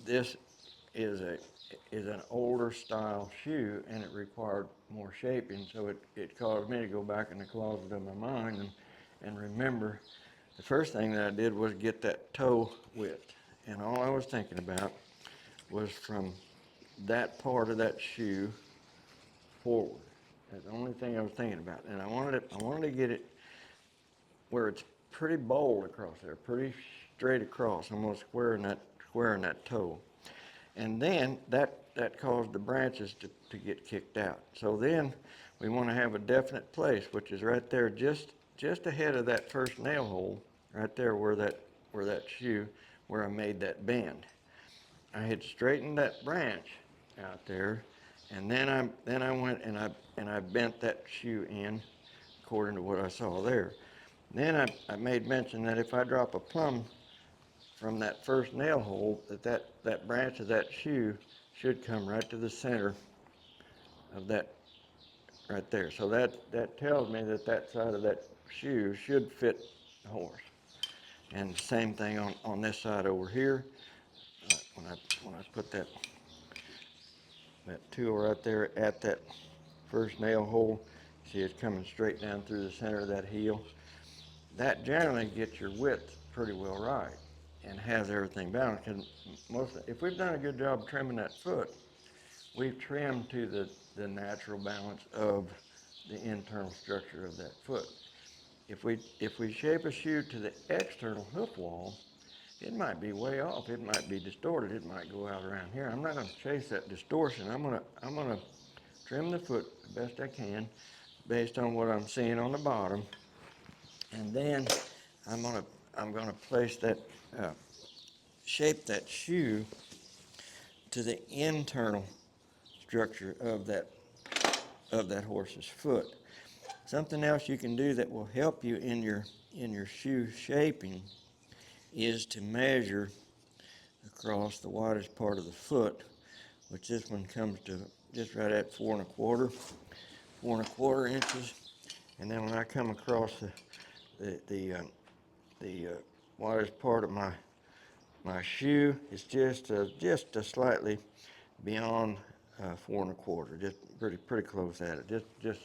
This is an older style shoe, and it required more shaping, so it caused me to go back in the closet of my mind and remember the first thing that I did was get that toe width, and all I was thinking about was from that part of that shoe forward. That's the only thing I was thinking about, and I wanted to get it where it's pretty bold across there, pretty straight across, almost squaring that toe. And then that caused the branches to get kicked out. So then we want to have a definite place, which is right there, just ahead of that first nail hole, right there where that shoe, where I made that bend. I had straightened that branch out there, and then I went and I bent that shoe in according to what I saw there. Then I made mention that if I drop a plumb from that first nail hole, that branch of that shoe should come right to the center of that right there. So that tells me that side of that shoe should fit the horse. And the same thing on this side over here. When I put that tool right there at that first nail hole, see it's coming straight down through the center of that heel. That generally gets your width pretty well right and has everything balanced. Because if we've done a good job of trimming that foot, we've trimmed to the natural balance of the internal structure of that foot. If we shape a shoe to the external hoof wall, it might be way off. It might be distorted. It might go out around here. I'm not going to chase that distortion. I'm gonna trim the foot the best I can based on what I'm seeing on the bottom, and then I'm gonna place that shape that shoe to the internal structure of that horse's foot. Something else you can do that will help you in your shoe shaping is to measure across the widest part of the foot, which this one comes to just right at 4¼ inches. And then when I come across the widest part of my shoe, it's just slightly beyond 4¼ just pretty close at it, just